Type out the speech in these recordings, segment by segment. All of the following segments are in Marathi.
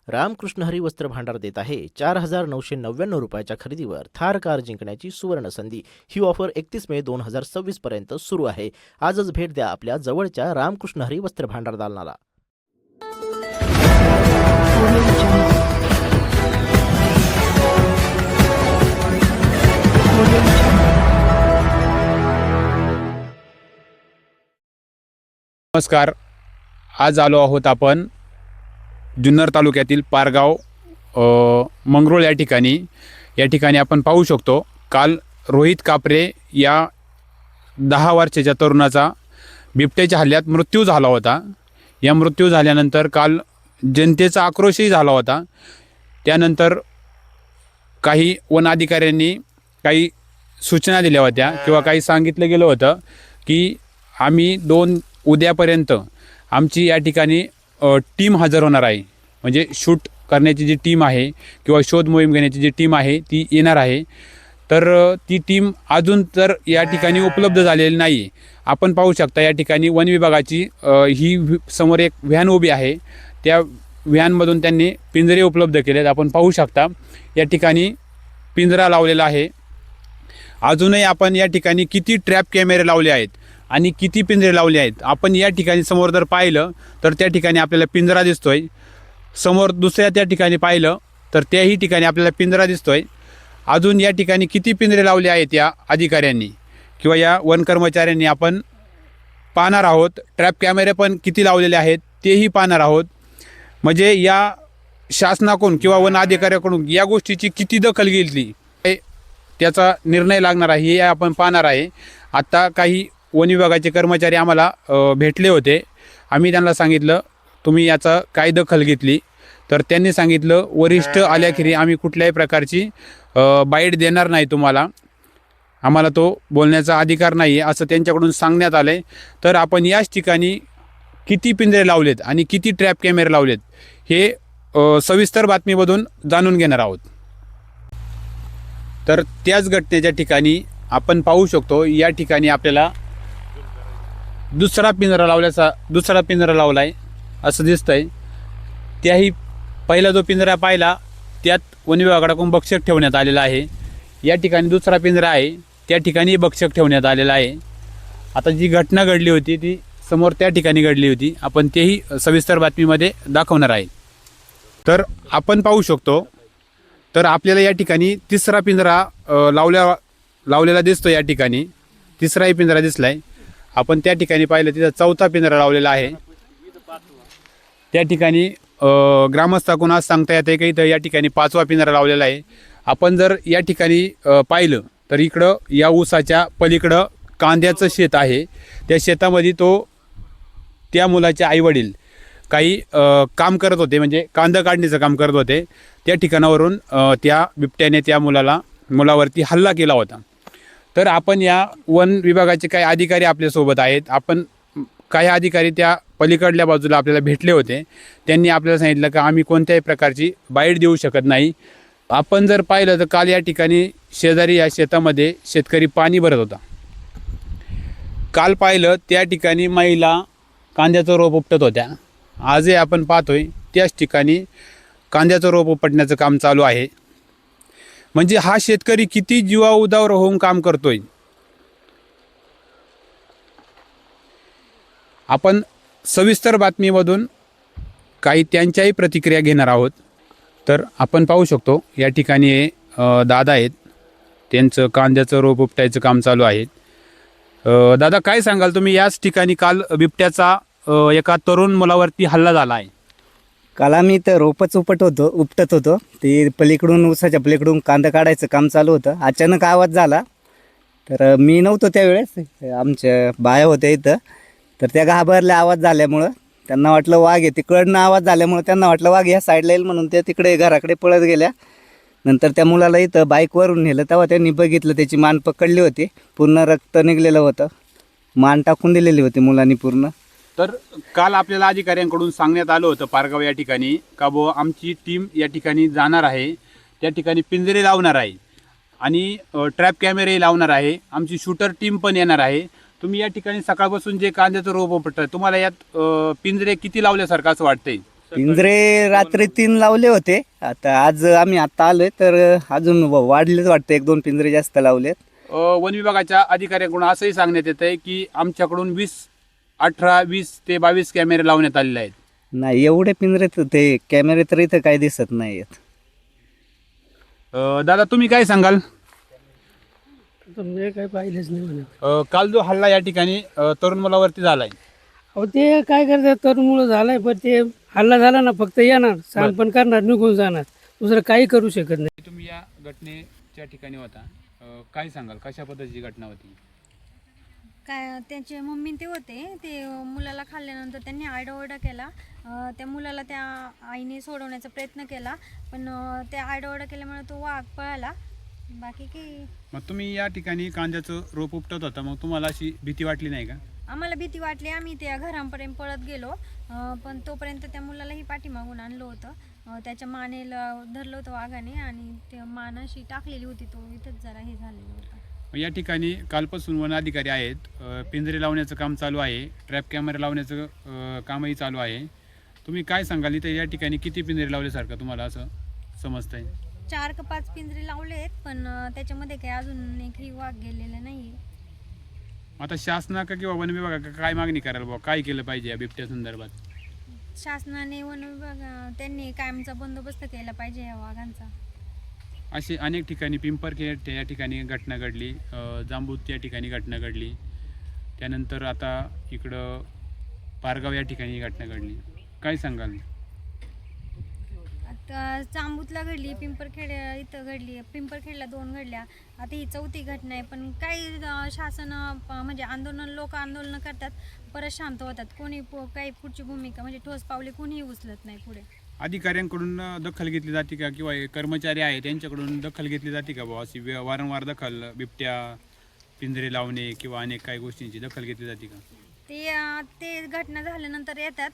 रामकृष्ण हरी वस्त्र भांडार देत आहे 4,999 रुपयाच्या खरेदीवर थार कार जिंकण्याची सुवर्ण संधी। ही ऑफर 31 मे 2026 पर्यंत सुरू आहे। आजच भेट द्या आपल्या जवळच्या रामकृष्ण हरी वस्त्र भांडार दालनाला। नमस्कार। आज आलो आहोत आपण जुन्नर तालुक्यातील पारगाव मंगरुळ या ठिकाणी आपण पाहू शकतो काल रोहित कापरे या 10 वर्षाच्या तरुणाचा बिबट्याच्या हल्ल्यात मृत्यू झाला होता। या मृत्यू झाल्यानंतर काल जनतेचा आक्रोशही झाला होता। त्यानंतर काही वन अधिकाऱ्यांनी काही सूचना दिल्या होत्या किंवा काही सांगितलं गेलं होतं की आम्ही उद्यापर्यंत आमची या ठिकाणी टीम हजर होणार आहे। म्हणजे शूट करण्याची जी टीम आहे किंवा शोध मोहीम घेण्याची जी टीम आहे ती येणार आहे। तर ती टीम अजून तर या ठिकाणी उपलब्ध झालेली नाही। आपण पाहू शकता या ठिकाणी वन विभागाची ही समोर एक व्हॅन उभी आहे। त्या व्हॅनमधून त्यांनी पिंजरे उपलब्ध केलेत। आपण पाहू शकता या ठिकाणी पिंजरा लावलेला आहे। अजूनही आपण या ठिकाणी किती ट्रॅप कॅमेरे लावले आहेत आणि किती पिंजरे लावले आहेत आपण या ठिकाणी समोर जर पाहिलं तर त्या ठिकाणी आपल्याला पिंजरा दिसतोय। समोर दुसऱ्या त्या ठिकाणी पाहिलं तर त्याही ठिकाणी आपल्याला पिंजरा दिसतोय। अजून या ठिकाणी किती पिंजरे लावले आहेत या अधिकाऱ्यांनी किंवा या वन कर्मचाऱ्यांनी आपण पाहणार आहोत। ट्रॅप कॅमेरे पण किती लावलेले आहेत तेही पाहणार आहोत। म्हणजे या शासनाकडून किंवा वन अधिकाऱ्याकडून या गोष्टीची किती दखल घेतली त्याचा निर्णय लागणार आहे हे आपण पाहणार आहे। आता काही वन विभागाचे कर्मचारी आम्हाला भेटले होते। आम्ही त्यांना सांगितलं तुम्ही याचा काय दखल घेतली, तर त्यांनी सांगितलं वरिष्ठ आल्याखेरी आम्ही कुठल्याही प्रकारची बाईट देणार नाही, तुम्हाला आम्हाला तो बोलण्याचा अधिकार नाही आहे असं त्यांच्याकडून सांगण्यात आलं आहे। तर आपण याच ठिकाणी किती पिंजरे लावलेत आणि किती ट्रॅप कॅमेरे लावलेत हे सविस्तर बातमीमधून जाणून घेणार आहोत। तर त्याच घटनेच्या ठिकाणी आपण पाहू शकतो या ठिकाणी आपल्याला दुसरा पिंजरा लावला आहे असं दिसतंय। त्याही पहिला जो पिंजरा पाहिला त्यात वन विभागाकडून बक्षक ठेवण्यात आलेला आहे। या ठिकाणी दुसरा पिंजरा आहे त्या ठिकाणी बक्षक ठेवण्यात आलेला आहे। आता जी घटना घडली होती ती समोर त्या ठिकाणी घडली होती, आपण तेही सविस्तर बातमीमध्ये दाखवणार आहे। तर आपण पाहू शकतो तर आपल्याला या ठिकाणी तिसरा पिंजरा लावलेला दिसतो। या ठिकाणी तिसराही पिंजरा दिसलाय। आपण त्या ठिकाणी पाहिलं तिथं चौथा पिंजरा लावलेला आहे। त्या ठिकाणी ग्रामस्थाकडून आज सांगता येते की इथं या ठिकाणी 5वा पिंजरा लावलेला आहे। आपण जर या ठिकाणी पाहिलं तर इकडं या ऊसाच्या पलीकडं कांद्याचं शेत आहे। त्या शेतामध्ये त्या मुलाचे आईवडील काही काम करत होते, म्हणजे कांदा काढणीचं काम करत होते। त्या ठिकाणावरून त्या बिबट्याने त्या मुलावरती हल्ला केला होता। तर आपण या वन विभागाचे काही अधिकारी आपल्यासोबत आहेत। आपण काही अधिकारी त्या पलीकडल्या बाजूला आपल्याला भेटले होते। त्यांनी आपल्याला सांगितलं की आम्ही कोणत्याही प्रकारची बाईट देऊ शकत नाही। आपण जर पाहिलं तर काल या ठिकाणी शेजारी या शेतामध्ये शेतकरी पाणी भरत होता। काल पाहिलं त्या ठिकाणी महिला कांद्याचं रोप उपटत होत्या। आजही आपण पाहतोय त्याच ठिकाणी कांद्याचं रोप उपटण्याचं काम चालू आहे। म्हणजे हा शेतकरी किती जीवाउदावर होऊन काम करतोय। आपण सविस्तर बातमीमधून काही त्यांच्याही प्रतिक्रिया घेणार आहोत। तर आपण पाहू शकतो या ठिकाणी दादा आहेत, त्यांचं कांद्याचं रोप उपटायचं काम चालू आहे। दादा काय सांगाल तुम्ही, याच ठिकाणी काल बिबट्याचा एका तरुण मुलावरती हल्ला झाला आहे। काल आम्ही तर रोपच उपटत होतो ते पलीकडून ऊसाच्या पलीकडून कांदा काढायचं काम चालू होतं। अचानक आवाज झाला तर मी नव्हतो त्यावेळेस, आमच्या बाया होत्या इथं। तर त्या घाबरल्या आवाज झाल्यामुळं, त्यांना वाटलं वाघ आहे। तिकडनं आवाज झाल्यामुळं त्यांना वाटलं वाघ ह्या साईडला येईल म्हणून त्या तिकडे घराकडे पळत गेल्या। नंतर त्या मुलाला इथं बाईकवरून नेलं तेव्हा त्यांनी बघितलं त्याची मान पकडली होती, पूर्ण रक्त निघलेलं होतं, मान टाकून दिलेली होती मुलांनी पूर्ण। तर काल आपल्याला अधिकाऱ्यांकडून सांगण्यात आलं होतं पारगाव या ठिकाणी का आमची टीम या ठिकाणी जाणार आहे, त्या ठिकाणी पिंजरे लावणार आहे आणि ट्रॅप कॅमेरे लावणार आहे, आमची शूटर टीम पण येणार आहे। तुम्ही या ठिकाणी सकाळपासून जे कांद्याचं रोप उपटताय, तुम्हाला यात पिंजरे किती लावल्यासारखं असं वाटतंय? पिंजरे रात्री 3 लावले होते. आम्ही आता आलोय तर अजून वाढलेच वाटतं, 1-2 पिंजरे जास्त लावलेत. वन विभागाच्या अधिकाऱ्यांकडून असंही सांगण्यात येत आहे की आमच्याकडून 20 ते 22 कॅमेरे लावण्यात आलेले आहेत. नाही, एवढे पिंजरे तर ते कॅमेरे तर इथं काही दिसत नाहीयेत. दादा तुम्ही काय सांगाल? तर मी काही पाहिलेच नाही म्हणत. काल जो हल्ला या ठिकाणी तरुण मुलावरती झालाय, अहो ते काय करतात, तरुणमुळं झालाय, पण ते हल्ला झाला ना, फक्त येणार सांगपण करणार, निघून जाणार, दुसरं काही करू शकत नाही. तुम्ही या घटनेच्या ठिकाणी होता, काय सांगाल कशा पद्धतीची घटना होती? काय त्यांचे मम्मी ते होते, ते मुलाला खाल्ल्यानंतर त्यांनी आरडाओरडा केला. त्या मुलाला त्या आईने सोडवण्याचा प्रयत्न केला, पण त्या आरडाओरडा केल्यामुळे तो वाघ पळाला. बाकी काही मग तुम्ही या ठिकाणी कांद्याचं रोप उपटत होता, मग तुम्हाला अशी भीती वाटली नाही का? आम्हाला भीती वाटली. आम्ही त्या घरापर्यंत पळत गेलो, पण तोपर्यंत त्या मुलालाही पाठीमागून आणलं होतं. त्याच्या मानेला धरलं होतं वाघाने आणि ते मान अशी टाकलेली होती, तो इथंच जरा हे झालेलं होतं. मग या ठिकाणी कालपासून वन अधिकारी आहेत, पिंजरे लावण्याचं काम चालू आहे, ट्रॅप कॅमेरे लावण्याचं कामही चालू आहे. तुम्ही काय सांगाल, इथे या ठिकाणी किती पिंजरे लावल्यासारखं तुम्हाला असं समजतंय? 4 का 5 पिंजरे लावले आहेत, पण त्याच्यामध्ये काही अजून एकही वाघ गेलेला नाही. आता शासनाका किंवा वन विभागाका काय मागणी करायला बुवा, काय केलं पाहिजे या बिबट्या संदर्भात? शासनाने वन विभाग त्यांनी कायमचा बंदोबस्त केला पाहिजे या वाघांचा. अशी अनेक ठिकाणी पिंपरखेड या ठिकाणी घटना घडली, जांबूत या ठिकाणी घटना घडली, त्यानंतर आता इकडं पारगाव या ठिकाणी घटना घडली. काय सांगाल? आता जांबूतला घडली, पिंपरखेड इथं घडली, पिंपरखेडला 2 घडल्या, आता ही 4थी घटना आहे. पण काही शासन म्हणजे लोक आंदोलनं करतात, परत शांत होतात. कोणी काही पुढची भूमिका म्हणजे ठोस पावले कोणीही उचलत नाही पुढे. अधिकाऱ्यांकडून दखल घेतली जाते का, किंवा हे कर्मचारी आहेत त्यांच्याकडून दखल घेतली जाते का बुवा? अशी वारंवार दखल, बिबट्या पिंजरे लावणे किंवा अनेक काही गोष्टींची दखल घेतली जाते का? ते घटना झाल्यानंतर येतात,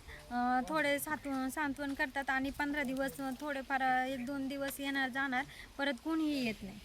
थोडे सांत्वन करतात आणि 15 दिवस थोडेफार 1-2 दिवस येणार जाणार, परत कोणीही येत नाही.